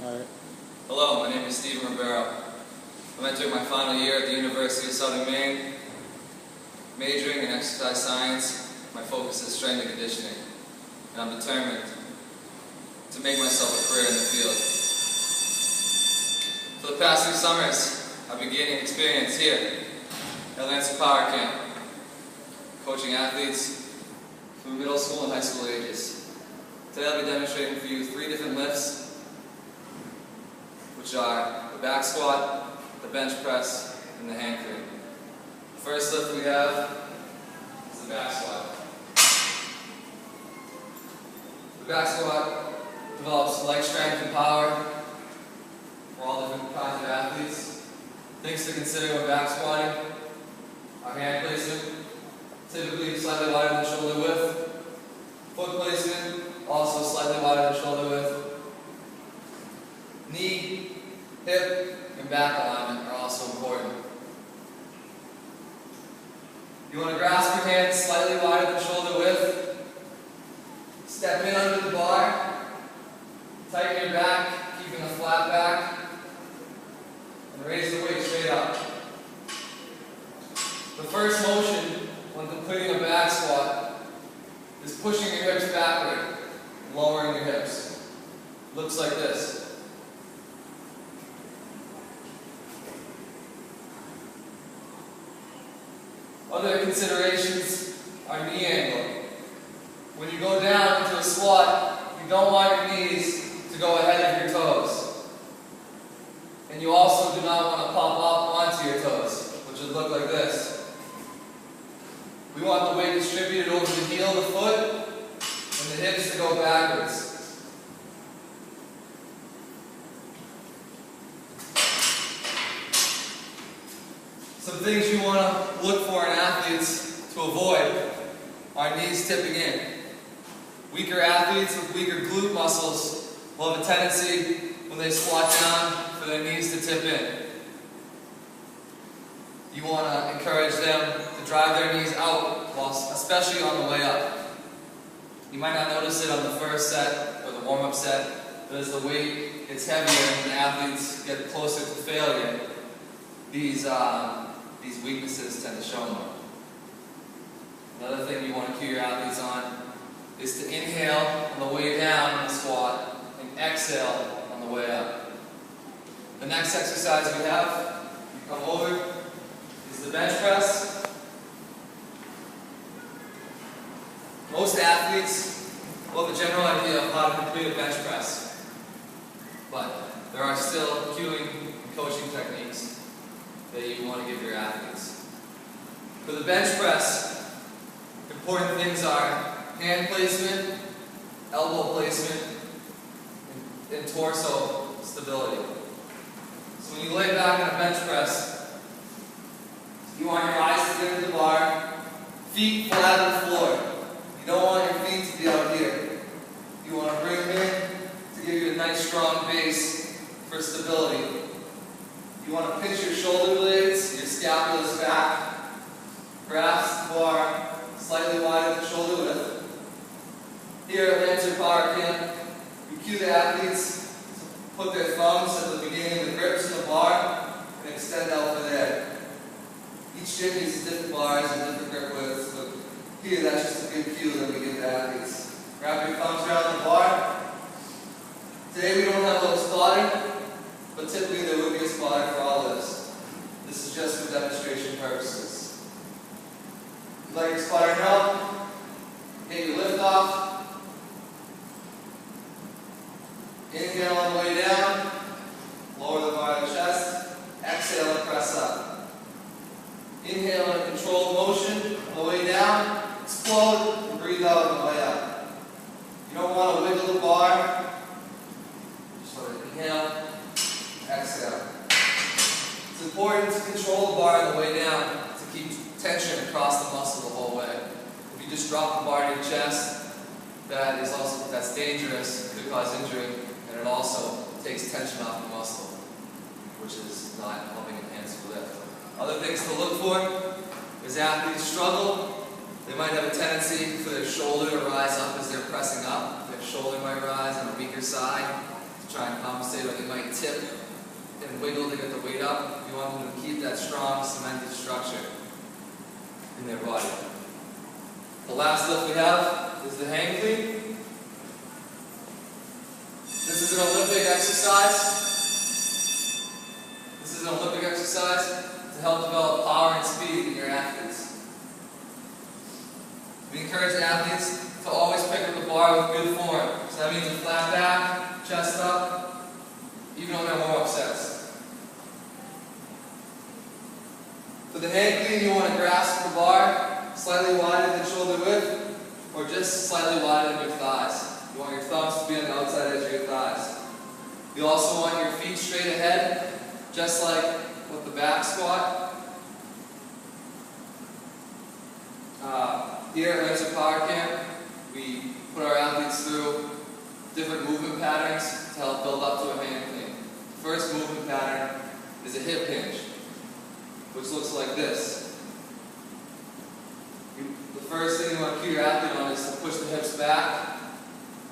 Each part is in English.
All right. Hello, my name is Stephen Ribeiro. I'm entering my final year at the University of Southern Maine, majoring in exercise science. My focus is strength and conditioning, and I'm determined to make myself a career in the field. For the past 2 summers, I've been gaining experience here at Lansing Power Camp, coaching athletes from middle school and high school ages. Today I'll be demonstrating for you 3 different lifts, which are the back squat, the bench press, and the hand clean. The first lift we have is the back squat. The back squat develops leg strength and power for all different kinds of athletes. Things to consider when back squatting are hand placement, typically slightly wider than shoulder width. Foot placement, also slightly wider than shoulder width. Knee, hip, and back alignment are also important. You want to grasp your hands slightly wider than shoulder width. Step in under the bar. Tighten your back, keeping a flat back. And raise the weight straight up. The first motion when completing a back squat is pushing your hips backward, lowering your hips. Looks like this. Other considerations are knee angle. When you go down into a squat, you don't want your knees to go ahead of your toes. And you also do not want to pop up onto your toes, which would look like this. We want the weight distributed over the heel of the foot and the hips to go backwards. Some things you want to look for in athletes to avoid are knees tipping in. Weaker athletes with weaker glute muscles will have a tendency when they squat down for their knees to tip in. You want to encourage them to drive their knees out, especially on the way up. You might not notice it on the first set or the warm-up set, but as the weight gets heavier and the athletes get closer to failure, these weaknesses tend to show more. Another thing you want to cue your athletes on is to inhale on the way down in the squat and exhale on the way up. The next exercise we have, you come over, is the bench press. Most athletes will have a general idea of how to complete a bench press, but there are still cueing and coaching techniques that you want to give your athletes. For the bench press, important things are hand placement, elbow placement, and torso stability. So when you lay back in a bench press, you want your eyes to get to the bar, feet flat on the floor. You don't want your feet to be out here. You want to bring them in to give you a nice strong base for stability. You want to pinch your shoulder blades, your scapula is back, grasp the bar slightly wider than shoulder width. Here at Lansing Power Camp, we cue the athletes to put their thumbs at the beginning of the grips in the bar and extend out for there. Each gym uses different bars and different grip widths, but here that's just a good cue that we give the athletes. Wrap your thumbs around the bar. Today we don't have a spotter, but typically there would be a spotter for all this. This is just for demonstration purposes. If you like your spotter now, get your lift off. Inhale on the way down, lower the bar to the chest, exhale and press up. Inhale in a controlled motion on the way down, explode, and breathe out on the way up. You don't want to wiggle the bar, just let it inhale, exhale. It's important to control the bar on the way down to keep tension across the muscle the whole way. If you just drop the bar to your chest, that's dangerous, could cause injury, and it also takes tension off the muscle, which is not helping enhance the lift. Other things to look for is athletes struggle. They might have a tendency for their shoulder to rise up as they're pressing up. Their shoulder might rise on the weaker side to try and compensate say that they might tip and wiggle to get the weight up. You want them to keep that strong, cemented structure in their body. The last lift we have is the hang clean. This is an Olympic exercise. This is an Olympic exercise to help develop power and speed in your athletes. We encourage athletes to always pick up the bar with good form. So that means a flat back, chest up, even on their warm-up sets. For the hang clean, you want to grasp the bar slightly wider than shoulder width, or just slightly wider than your thighs. You want your thumbs to be on the outside edge of your thighs. You also want your feet straight ahead, just like with the back squat. Here at Internship Power Camp, we put our athletes through different movement patterns to help build up to a hang clean. The first movement pattern is a hip hinge, which looks like this. The first thing you want to cue your athlete on is to push the hips back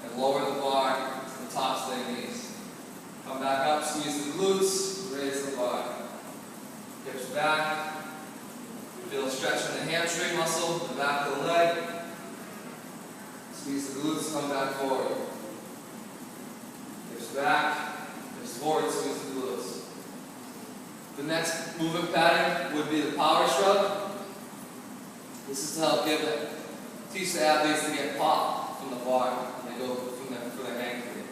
and lower the bar to the tops of their knees. Come back up, squeeze the glutes, raise the bar. Hips back. Feel a stretch in the hamstring muscle, the back of the leg. Squeeze the glutes, come back forward. Hips back, hips forward, squeeze the glutes. The next movement pattern would be the power shrug. This is to help teach the athletes to get popped from the bar when they go for their hang clean.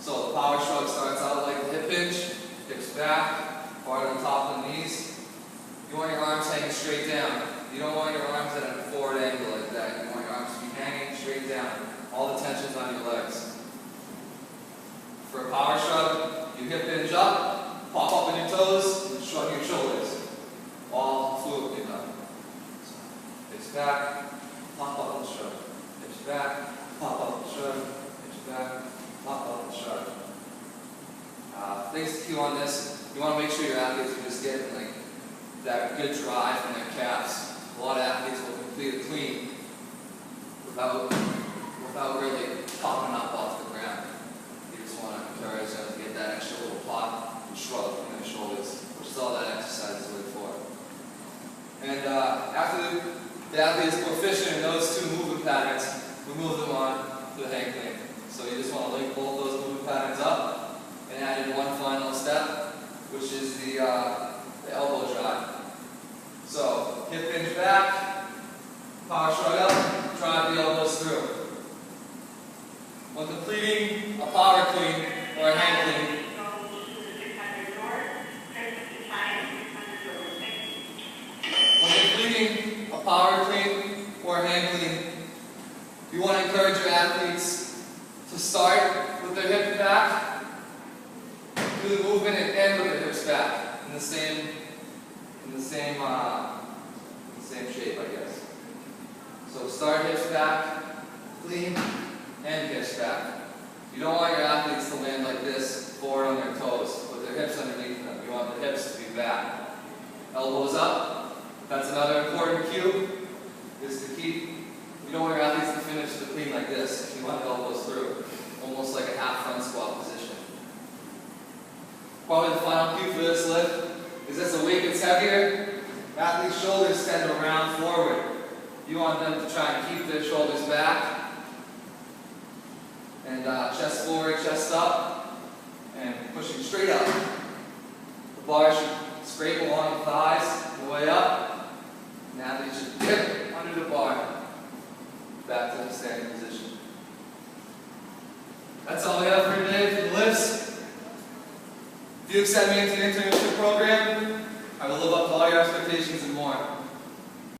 So the power shrug starts out like the hip hinge, hips back, hard on top of the knees. You want your arms hanging straight down. You don't want your arms at a forward angle like that. You want your arms to be hanging straight down. All the tension's on your legs. For a power shrug, you hip hinge up, pop up on your toes, and shrug your shoulders. All fluidly done. So, hips back, pop up and shrug. Hips back, pop up and shrug. Hips back, pop up and shrug. Things to cue on this, you want to make sure your athletes are just getting that good drive from their calves. A lot of athletes will complete a clean without really popping up off the ground. You just want to encourage them to get that extra little pop and shrug from their shoulders, which is all that exercise is really for. And after the athlete is proficient in those two movement patterns, we move them on to the hang clean. So you just want to link both those movement patterns up and add in one final step, which is the elbow drive. So, hip hinge back, power shrug up, drive the elbows through. When completing a power clean or a hang clean, you want to encourage your athletes to start with their hip back, do the movement and end with their hips back in the same shape, I guess. So start hips back, clean, and hips back. You don't want your athletes to land like this, forward on their toes, with their hips underneath them. You want the hips to be back. Elbows up. That's another important cue, is to keep, you don't want your athletes to finish the clean like this. You want the elbows through, almost like a half front squat position. Probably the final cue for this lift is as the weight gets heavier, athletes' shoulders tend to round forward. You want them to try and keep their shoulders back, and chest forward, chest up, and pushing straight up. The bar should scrape along the thighs on the way up, and athletes should dip under the bar, back to the standing position. That's all we have for today for the lifts. If you accept me into the internship program, I will live up to all your expectations and more.